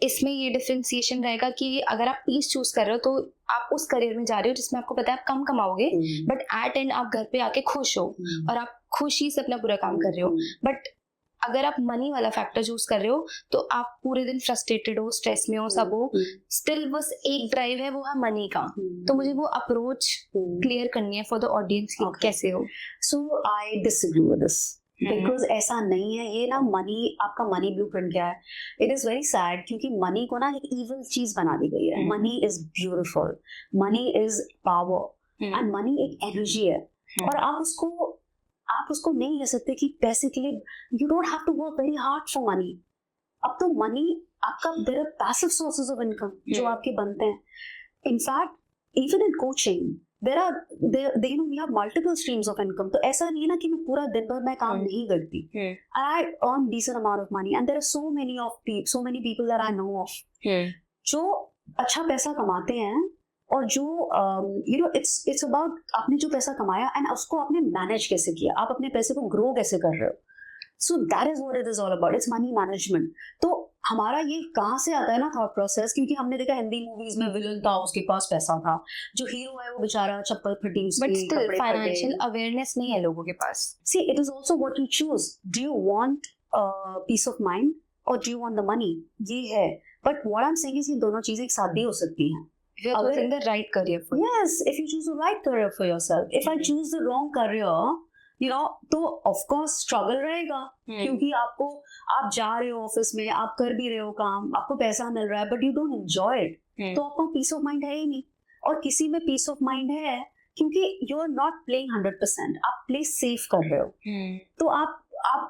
[SPEAKER 1] इसमें ये डिफरेंशिएशन रहेगा कि अगर आप पीस चूज कर रहे हो तो आप उस करियर में जा रहे हो जिसमें आपको पता है आप कम कमाओगे, बट एट एंड आप घर पे आके खुश हो और आप खुशी से अपना पूरा काम कर रहे हो. बट अगर आप मनी वाला फैक्टर चूज कर रहे हो तो आप पूरे दिन फ्रस्ट्रेटेड हो, स्ट्रेस में हो, सब हो, स्टिल बस एक ड्राइव है, वो है मनी का. तो मुझे वो अप्रोच क्लियर करनी है फॉर द ऑडियंस कि कैसे हो.
[SPEAKER 2] So I disagree with this because ऐसा नहीं है. ये ना मनी, आपका मनी ब्लूप्रिंट क्या है, इट इज वेरी सैड क्योंकि मनी को ना एक इविल चीज बना दी गई है. Money is beautiful, money is power and money एक एनर्जी है और आप उसको नहीं ले सकते कि पैसे के लिए you don't have to work very hard for money. अब तो मनी आपका, there are passive sources of income जो आपके बनते हैं. In fact even in coaching there we have multiple streams of income. तो ऐसा नहीं है ना कि मैं पूरा दिन भर मैं काम नहीं करती. I earn decent amount of money and there are so many people that I know of जो अच्छा पैसा कमाते हैं और जो इट्स अबाउट आपने जो पैसा कमाया एंड उसको आपने मैनेज कैसे किया, आप अपने पैसे को ग्रो कैसे कर रहे हो. सो that is what it is all about. It's money management. तो हमारा ये कहाँ से आता है ना थॉट प्रोसेस, क्योंकि हमने देखा हिंदी मूवीज में विलन था, उसके पास पैसा था, जो हीरो है वो बेचारा चप्पल फटी उसकी,
[SPEAKER 1] बट स्टिल
[SPEAKER 2] कपड़े
[SPEAKER 1] फाइनेंशियल
[SPEAKER 2] फटे.
[SPEAKER 1] अवेयरनेस नहीं है लोगों के पास.
[SPEAKER 2] See it is also what you choose. Do you want peace of mind और do you want the money, ये है. But what I am saying is ये दोनों चीजें एक साथ भी हो सकती हैं.
[SPEAKER 1] If you're choosing the right career for you.
[SPEAKER 2] Yes, if you choose the right career for yourself. If I choose the wrong career, तो of course struggle रहेगा. क्योंकि आप जा रहे हो ऑफिस में, आप कर भी रहे हो काम, आपको पैसा मिल रहा है, but you don't enjoy it. तो आपको पीस ऑफ माइंड है ही नहीं. और किसी में पीस ऑफ माइंड है क्योंकि यू आर नॉट प्लेइंग 100%, आप प्ले सेफ कर रहे हो. तो आप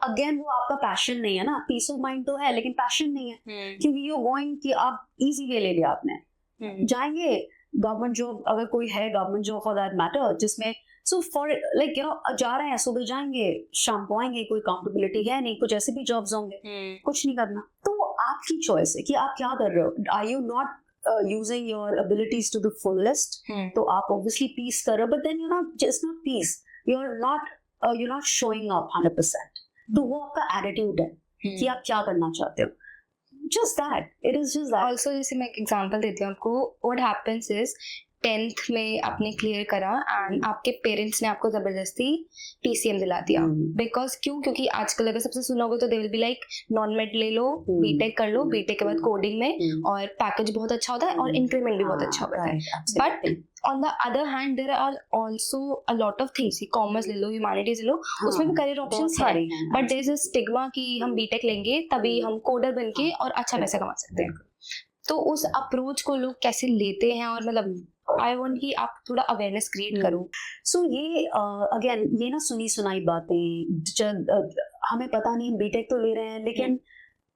[SPEAKER 2] अगेन वो आपका पैशन नहीं है ना. पीस ऑफ माइंड तो है लेकिन पैशन नहीं है. क्योंकि यू गोइंग कि आप इजी वे ले लिया आपने. जाएंगे गवर्नमेंट जॉब, अगर कोई है government job for that matter, जिसमें सो फॉर लाइक जा रहे हैं, सुबह जाएंगे शाम को आएंगे, कोई अकाउंटेबिलिटी है नहीं, कुछ ऐसे भी जॉब्स होंगे, कुछ नहीं करना. तो आपकी चॉइस है कि आप क्या कर रहे हो. Are you not using your abilities to the fullest, तो आप ऑब्वियसली पीस कर रहे हो, but then you not just not peace, you are not showing up 100%. तो वो आपका एटीट्यूड है कि आप क्या करना चाहते हो. Just that. It is just that.
[SPEAKER 1] Also, जैसे मैं एक एग्जांपल देती हूँ आपको. What happens is 10th में आपने क्लियर करा एंड आपके पेरेंट्स ने आपको जबरदस्ती PCM दिला दिया. बिकॉज क्योंकि आजकल अगर सबसे सुना होगा तो they will be like non made ले लो, बीटेक कर लो, बीटेक के बाद कोडिंग में, और पैकेज बहुत अच्छा होता है और इंक्रीमेंट भी बहुत अच्छा होता है. But on the other hand there are also a lot of things. Commerce ले लो, ह्यूमैनिटीज ले लो, उसमें भी करियर ऑप्शंस है. But there is a stigma कि हम बीटेक लेंगे तभी हम कोडर बन के और अच्छा पैसा कमा सकते हैं. तो उस अप्रोच को लोग कैसे लेते हैं, और मतलब आई वांट कि आप थोड़ा अवेयरनेस क्रिएट करो.
[SPEAKER 2] सो ये अगेन ये ना सुनी सुनाई बातें, हमें पता नहीं, हम बीटेक तो ले रहे हैं, लेकिन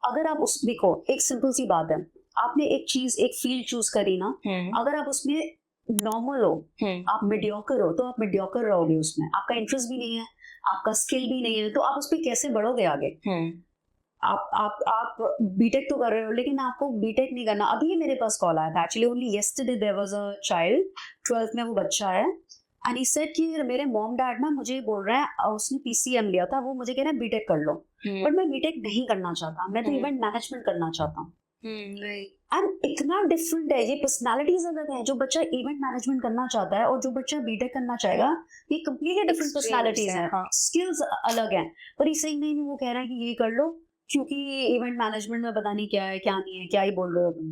[SPEAKER 2] अगर आप उस देखो, एक सिंपल सी बात है, आपने एक चीज, एक फील्ड चूज करी ना, अगर आप उसमें नॉर्मल हो, आप मीडियोकर हो, तो आप मीडियोकर रहोगे उसमें. आपका इंटरेस्ट भी नहीं है, आपका स्किल भी नहीं है, तो आप उस पर कैसे बढ़ोगे आगे. आप बीटेक तो कर रहे हो, लेकिन आपको बीटेक नहीं करना. अभी मेरे पास कॉल आया था, actually only yesterday there was a child, 12th में वो बच्चा है, एंड ही सेड कि मेरे मॉम डैड ना मुझे बोल रहे हैं, उसने PCM लिया था, वो मुझे कह रहे हैं बीटेक कर लो, बट मैं बीटेक नहीं करना चाहता, मैं तो इवेंट मैनेजमेंट करना चाहता हूँ. एंड इतना डिफरेंट है, ये पर्सनालिटीज अलग है. जो बच्चा इवेंट मैनेजमेंट करना चाहता है और जो बच्चा बीटेक करना चाहेगा, ये कंप्लीटली डिफरेंट पर्सनालिटीज हैं, स्किल्स अलग हैं. पर ये सही नहीं, वो कह रहा है कि ये कर लो क्योंकि इवेंट मैनेजमेंट में पता नहीं क्या है क्या नहीं है, क्या ही बोल रहे हो तुम.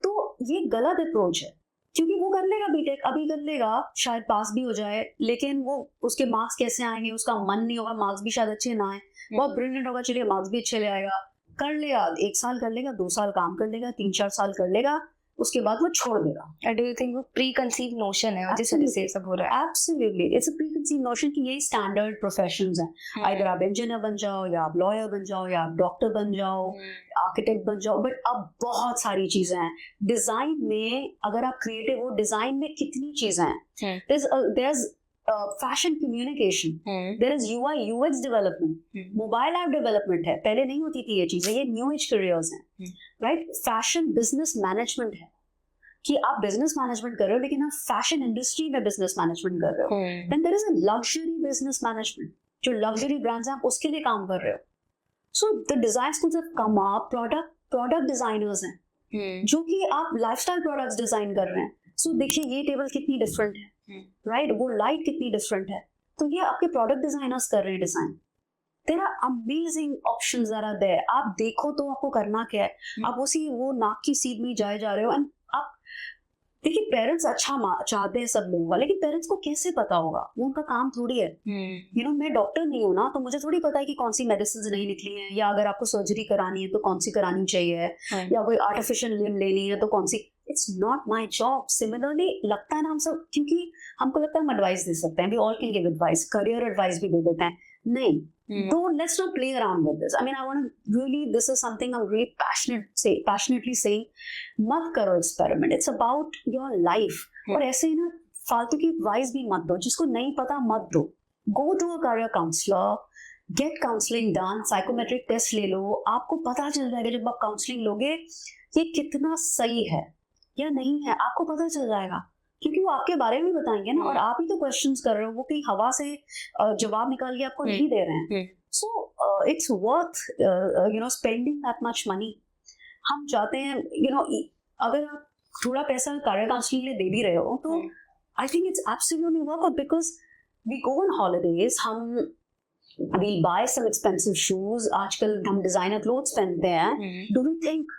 [SPEAKER 2] तो ये गलत अप्रोच है, क्योंकि वो कर लेगा बीटेक, अभी कर लेगा, शायद पास भी हो जाए, लेकिन वो उसके मार्क्स कैसे आएंगे, उसका मन नहीं होगा, मार्क्स भी शायद अच्छे ना आए. बहुत ब्रिलियंट होगा, चलिए मार्क्स भी अच्छे ले आएगा, कर लेगा, 1 साल कर लेगा, 2 साल काम कर लेगा, 3-4 साल कर लेगा, उसके बाद वो छोड़ देगा.
[SPEAKER 1] आई डू थिंक वो प्री कंसीव नोशन है जिस वजह से सब हो रहा है.
[SPEAKER 2] Absolutely, it's a pre conceive notion कि यही स्टैंडर्ड प्रोफेशंस हैं. आइदर आप इंजीनियर बन जाओ, या आप लॉयर बन जाओ, या आप डॉक्टर बन जाओ, आर्किटेक्ट बन जाओ. बट अब बहुत सारी चीजें हैं. डिजाइन में अगर आप क्रिएटिव हो, डिजाइन में कितनी चीजें हैं. there's fashion communication, there is UI UX development, mobile app development है, पहले नहीं होती थी ये चीजें, ये न्यू एज करियर्स हैं, राइट. फैशन बिजनेस मैनेजमेंट है कि आप बिजनेस मैनेजमेंट कर रहे हो, लेकिन आप फैशन इंडस्ट्री में बिजनेस मैनेजमेंट कर रहे हो. Then there is a luxury business management, जो लग्जरी ब्रांड्स हैं आप उसके लिए काम कर रहे हो. So the design schools have come up, product designers हैं जो कि आप लाइफस्टाइल प्रोडक्ट्स डिजाइन कर रहे हैं. सो देखिए ये टेबल कितनी डिफरेंट है, राइट, वो लाइट कितनी डिफरेंट है, तो ये आपके प्रोडक्ट डिजाइनर्स कर रहे हैं design. There are amazing options that are there. आप देखो तो आपको करना क्या है, आप उसी वो नाक की सीध में जाए जा रहे हो. एंड आप देखिए, पेरेंट्स अच्छा चाहते हैं सब लोगों का, लेकिन पेरेंट्स को कैसे पता होगा, वो उनका काम थोड़ी है. मैं डॉक्टर नहीं हूँ ना, तो मुझे थोड़ी पता है कि कौन सी मेडिसिन नहीं निकली है, या अगर आपको सर्जरी करानी है तो कौन सी करानी चाहिए, या कोई आर्टिफिशियल लिम्ब लेनी है तो कौन सी. It's not my job. Similarly लगता है ना हम सब, क्योंकि हमको लगता है हम एडवाइस दे सकते हैं, we all can give advice, career advice भी दे देते हैं. नहीं, don't let's not play around with this. I mean, I want to really, this is something I'm really passionately saying. मत करो experiment, it's about your life. और ऐसे ही ना फालतू की एडवाइस भी मत दो, जिसको नहीं पता मत दो. Go to a career counselor, get counseling done, psychometric test ले लो, आपको पता चल जाएगा जब आप काउंसलिंग लोगे ये कितना सही है. या नहीं है, आपको पता चल जाएगा, क्योंकि वो आपके बारे में बताएंगे ना, और आप ही तो क्वेश्चंस कर रहे हो, वो कहीं हवा से जवाब निकाल के आपको नहीं दे रहे हैं. So it's worth spending that much money. हम चाहते हैं अगर आप थोड़ा पैसा करियर काउंसलिंग लिए दे भी रहे हो तो I think it's absolutely worth it, because we go on holidays, हम we'll buy some expensive shoes, आजकल हम डिजाइनर क्लोथ्स पहनते हैं. Do you think?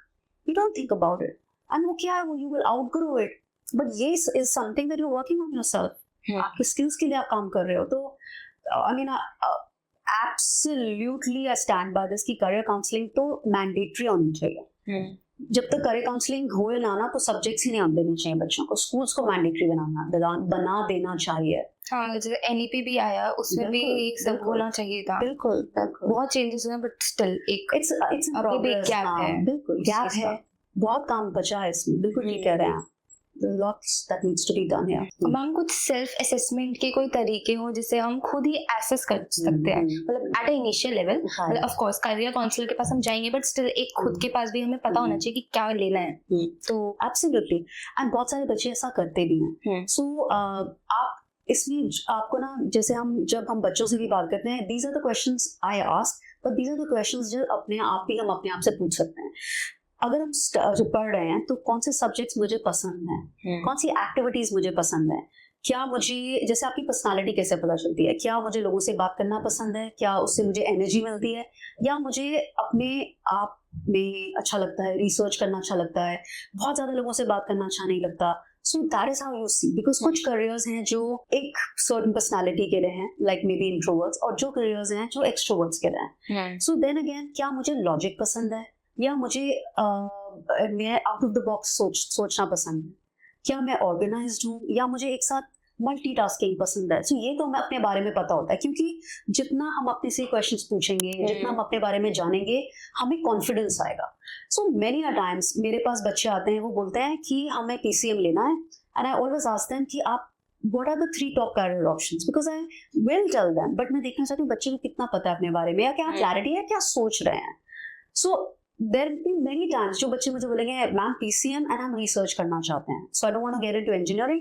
[SPEAKER 2] You don't think about it. And वो क्या है, वो you will outgrow it. But yes is something that you're working on yourself. आपके skills के लिए आप काम कर रहे हो. तो I mean absolutely I stand by this कि career counseling तो mandatory होनी चाहिए. जब तक career counseling हो ना तो subjects ही नहीं आने देने चाहिए बच्चों को. schools को mandatory बना देना चाहिए.
[SPEAKER 1] हाँ, जैसे NEP भी आया, उसमें भी एक सब होना चाहिए था.
[SPEAKER 2] बिल्कुल
[SPEAKER 1] बहुत चेंजेस हुए, बट स्टिल एक
[SPEAKER 2] it's
[SPEAKER 1] अभी भी एक गैप है.
[SPEAKER 2] बिल्कुल गैप है, बहुत काम बचा है इसमें. बिल्कुल ठीक कह रहे हैं आप. lots that needs to be done here.
[SPEAKER 1] Ma'am, कुछ सेल्फ असेसमेंट के कोई तरीके हो जिसे हम खुद ही एसेस कर सकते हैं, मतलब एट अ इनिशियल लेवल. मतलब ऑफ कोर्स करियर काउंसलर के पास हम जाएंगे, बट स्टिल एक खुद के पास भी हमें पता होना चाहिए कि क्या लेना है.
[SPEAKER 2] तो एब्सोल्युटली, एंड बहुत सारे बच्चे ऐसा करते भी हैं. सो आप इसमें आपको ना, जैसे जब हम बच्चों से भी बात करते हैं, these are the questions I ask, but these are the questions जो हम अपने आप से पूछ सकते हैं. अगर हम जो पढ़ रहे हैं तो कौन से सब्जेक्ट्स मुझे पसंद हैं, कौन सी एक्टिविटीज मुझे पसंद है, क्या मुझे, जैसे आपकी पर्सनालिटी कैसे पता चलती है, क्या मुझे लोगों से बात करना पसंद है, क्या उससे मुझे एनर्जी मिलती है, या मुझे अपने आप में अच्छा लगता है, रिसर्च करना अच्छा लगता है, बहुत ज्यादा लोगों से बात करना अच्छा नहीं लगता. So that is how you see, because कुछ करियर्स हैं जो एक सर्टेन पर्सनालिटी के लिए हैं, लाइक मे बी इंट्रोवर्ट्स, और जो करियर्स हैं जो एक्सट्रोवर्ट्स के लिए हैं. सो देन अगेन, क्या मुझे लॉजिक पसंद है, या मुझे मैं आउट ऑफ द बॉक्स सोचना पसंद है, क्या मैं ऑर्गेनाइज्ड हूँ, या मुझे एक साथ मल्टीटास्किंग पसंद है. सो ये तो हमें अपने बारे में पता होता है, क्योंकि जितना हम अपने से क्वेश्चंस पूछेंगे, जितना हम अपने बारे में जानेंगे, हमें कॉन्फिडेंस आएगा. सो मेनी अ टाइम्स मेरे पास बच्चे आते हैं, वो बोलते हैं कि हमें PCM लेना है, and I always ask them कि आप what are the 3 top career options, because I will tell them, but मैं देखना चाहती हूँ बच्चे को कितना पता है अपने बारे में, या क्या क्लैरिटी है, क्या सोच रहे हैं. सो there have been many times जो बच्चे मुझे बोलेंगे मैम PCM एंड हम रिसर्च करना चाहते हैं, so I don't want to get into engineering.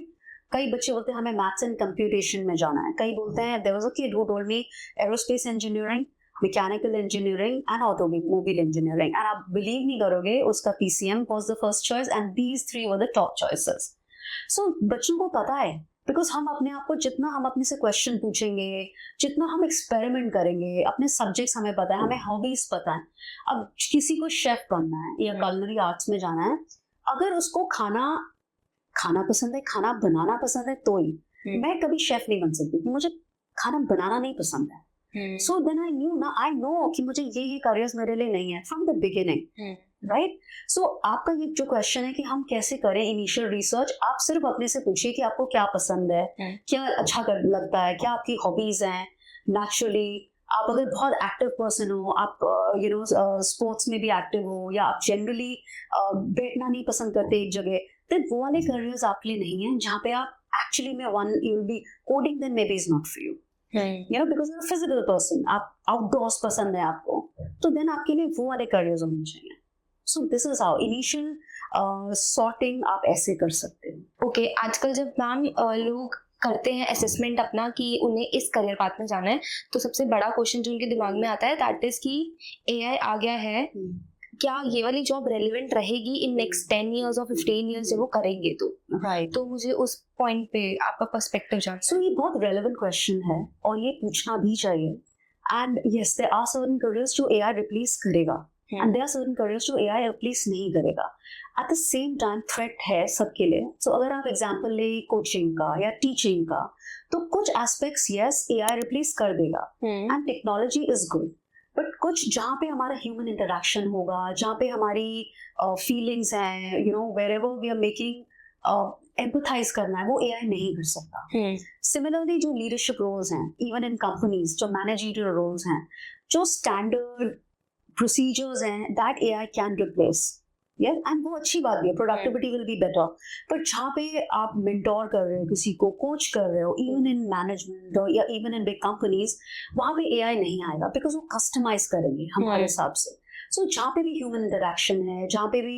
[SPEAKER 2] कई बच्चे बोलते हैं हमें मैथ्स एंड कंप्यूटेशन में जाना है. कई बोलते हैं there was a kid who told me aerospace engineering, mechanical engineering and automobile engineering, and आप बिलीव नहीं करोगे, उसका PCM was the first choice and these 3 were the top choices. So बच्चों को पता है, बिकॉज हम अपने आप को, जितना हम अपने से क्वेश्चन पूछेंगे, जितना हम एक्सपेरिमेंट करेंगे, अपने सब्जेक्ट्स हमें पता है, हमें हॉबीज पता है. अब किसी को शेफ बनना है या culinary आर्ट्स में जाना है, अगर उसको खाना पसंद है, खाना बनाना पसंद है, तो ही. मैं कभी शेफ नहीं बन सकती, मुझे खाना बनाना नहीं पसंद है. सो देन आई नो कि मुझे ये करियर्स मेरे लिए नहीं है फ्रॉम द बिगिनिंग, राइट. सो आपका ये जो क्वेश्चन है कि हम कैसे करें इनिशियल रिसर्च, आप सिर्फ अपने से पूछिए कि आपको क्या पसंद है, क्या अच्छा लगता है, क्या आपकी हॉबीज हैं. नेचुरली आप अगर बहुत एक्टिव पर्सन हो, आप स्पोर्ट्स में भी एक्टिव हो, या आप जनरली बैठना नहीं पसंद करते एक जगह, तो वो वाले करियर्स आपके लिए नहीं है, जहाँ पे आप एक्चुअली में you will be coding, then may be is not for you. Because you are physical person, आप आउटडोर्स पसंद है आपको, तो देन आपके लिए वो वाले करियर्स होने चाहिए. सो this is how initial sorting आप ऐसे कर सकते हो.
[SPEAKER 1] ओके, आजकल जब मैम लोग करते हैं असेसमेंट अपना कि उन्हें इस करियर पाथ में जाना है, तो सबसे बड़ा क्वेश्चन जो उनके दिमाग में आता है दैट इज कि AI आ गया है, क्या ये वाली जॉब रेलिवेंट रहेगी इन नेक्स्ट 10 years और 15 years जब वो करेंगे तो.
[SPEAKER 2] राइट.
[SPEAKER 1] तो मुझे उस पॉइंट पे आपका पर्सपेक्टिव जानना है.
[SPEAKER 2] सो ये बहुत रेलेवेंट क्वेश्चन है और ये पूछना भी चाहिए. And yes, there are certain careers जो AI रिप्लेस करेगा, and there are certain careers जो AI रिप्लेस नहीं करेगा. At the same time threat है सबके लिए. सो अगर आप एग्जांपल ले कोचिंग का या टीचिंग का, तो कुछ एस्पेक्ट्स यस AI रिप्लेस कर देगा, and technology is good, but कुछ जहाँ पे हमारा ह्यूमन इंटरेक्शन होगा, जहाँ पे हमारी फीलिंग्स हैं, wherever we are making empathise करना है, वो AI नहीं कर सकता. सिमिलरली जो लीडरशिप रोल्स हैं, इवन इन कंपनीज, जो मैनेजरियल रोल्स हैं, जो स्टैंडर्ड प्रोसीजर्स हैं, दैट AI कैन रिप्लेस. एंड वो अच्छी बात भी है, productivity will be better. But जहाँ पे आप मेंटोर कर रहे हो, किसी को कोच कर रहे हो, इवन इन मैनेजमेंट या इवन इन बिग कंपनीज, वहाँ पे AI नहीं आएगा, बिकॉज वो कस्टमाइज करेंगे हमारे हिसाब से. सो जहाँ पे भी ह्यूमन इंटरेक्शन है, जहाँ पे भी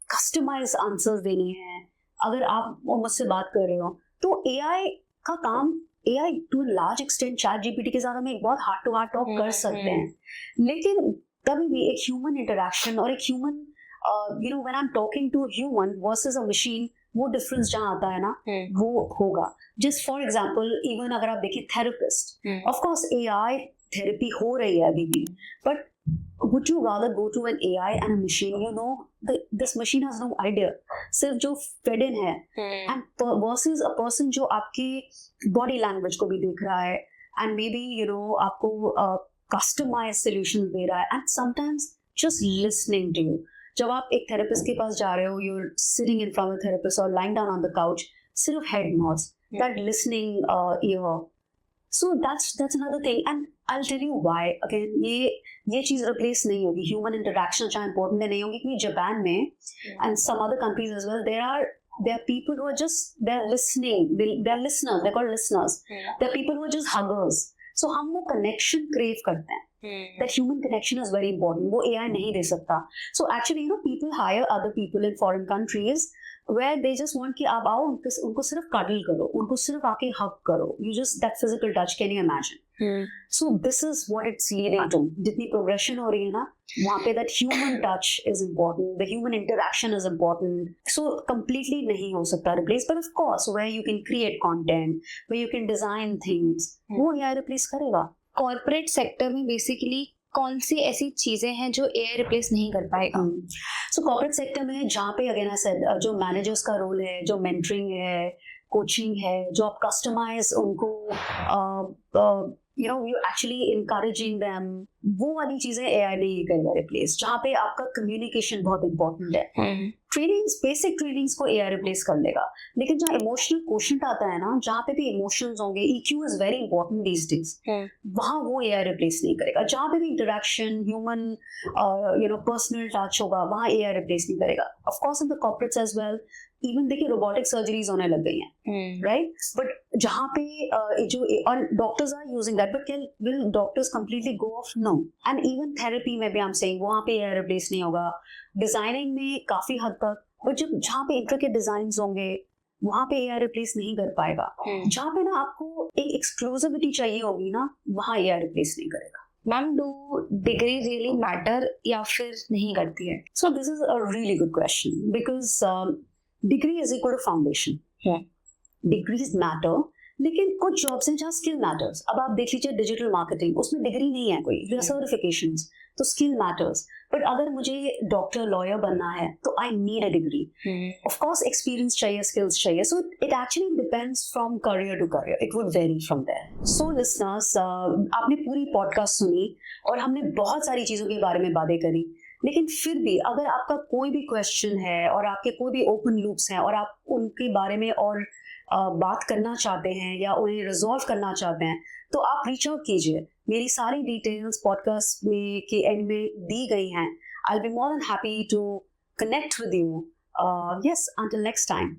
[SPEAKER 2] कस्टमाइज आंसर्स देने हैं, अगर आप मुझसे बात कर रहे हो, तो एआई का काम, AI to large extent chat GPT के साथ हम एक बहुत हार्ट टू हार्ट टॉक कर सकते हैं, लेकिन तभी भी एक ह्यूमन इंटरेक्शन और एक human when I am talking to human versus a machine, वो डिफरेंस जहाँ आता है ना, वो होगा. जस्ट फॉर एग्जांपल, इवन अगर आप देखिए therapist, of course AI therapy हो रही है अभी भी, but would you rather go to an AI and a machine? This machine has no idea, सिर्फ जो fed in है, and versus a person जो आपकी body language को भी देख रहा है, and maybe आपको customized solutions दे रहा है, and sometimes just listening to you. जब आप एक therapist के पास जा रहे हो, you're sitting in front of a therapist or lying down on the couch, सिर्फ head nods, that listening ear. So that's another thing, and I'll tell you why. Again, ये चीज रिप्लेस नहीं होगी. ह्यूमन इंटरेक्शन चाहे important नहीं होगी, क्योंकि Japan में and some other countries as well, there are people who are just, they're listening, they're listeners, they're called listeners. There are people who are just huggers. So हम वो connection crave करते हैं. That human connection is very important. वो AI नहीं दे सकता. So actually, people hire other people in foreign countries where they just want कि आप आओ, उनको सिर्फ cuddle करो, उनको सिर्फ आके hug करो. You just, that physical touch, can you imagine? So this is what it's leading to. जितनी progression हो रही है ना, वहाँ पे that human touch is important, the human interaction is important. So completely नहीं हो सकता replace, but of course where you can create content, where you can design things, वो AI replace करेगा.
[SPEAKER 1] कॉर्पोरेट सेक्टर में बेसिकली कौन सी ऐसी चीजें हैं जो एआई रिप्लेस नहीं कर पाएगा?
[SPEAKER 2] सो कॉर्पोरेट सेक्टर में जहाँ पे अगेन आई सेड, जो मैनेजर्स का रोल है, जो मेंटरिंग है, कोचिंग है, जो आप कस्टमाइज उनको you actually encouraging them, वो वाली चीजें AI नहीं करेगा रिप्लेस. जहाँ पे आपका कम्युनिकेशन बहुत इंपॉर्टेंट है, ट्रेनिंग्स, बेसिक ट्रेनिंग्स को AI रिप्लेस कर लेगा. लेकिन जहाँ इमोशनल क्वोशंट आता है ना, जहाँ पे भी इमोशंस होंगे, EQ is very important these days, वहाँ वो AI रिप्लेस नहीं करेगा. जहाँ पे भी इंटरेक्शन, ह्यूमन पर्सनल टच होगा, वहाँ AI रिप्लेस नहीं करेगा. Of course in the corporates as well, even देखिए रोबोटिक सर्जरीज होने लग गई हैं, राइट? बट जहाँ पे जो, और doctors are using that, but will doctors completely go off? No. And even therapy में भी आई एम सेइंग वहाँ पे एआई रिप्लेस नहीं होगा. डिजाइनिंग में काफी हद तक, बट जब जहाँ पे इंट्रिकेट डिजाइन्स होंगे, वहाँ पे एआई रिप्लेस नहीं कर पाएगा. जहाँ पे ना आपको एक एक्सक्लूसिविटी चाहिए होगी ना, वहाँ एआई रिप्लेस नहीं करेगा.
[SPEAKER 1] Ma'am, do degree really matter या फिर नहीं करती है?
[SPEAKER 2] So this is a really good question, because degree is equal to foundation. Degrees matter, लेकिन कुछ जॉब्स हैं जहाँ स्किल मैटर्स. अब आप देख लीजिए डिजिटल मार्केटिंग, उसमें डिग्री नहीं है कोई, सर्टिफिकेशंस, तो स्किल मैटर्स. बट अगर मुझे डॉक्टर, लॉयर बनना है, तो I need a degree. Of course experience चाहिए, स्किल्स चाहिए. So it actually depends from career to career, it would vary from there. So listeners, आपने पूरी पॉडकास्ट सुनी और हमने बहुत सारी चीज़ों के बारे में बातें करी, लेकिन फिर भी अगर आपका कोई भी क्वेश्चन है और आपके कोई भी ओपन लूप्स हैं और आप उनके बारे में और बात करना चाहते हैं या उन्हें रिजॉल्व करना चाहते हैं, तो आप रीच आउट कीजिए. मेरी सारी डिटेल्स पॉडकास्ट में के एंड में दी गई हैं. I will be more than happy to connect with you. Yes, until next time.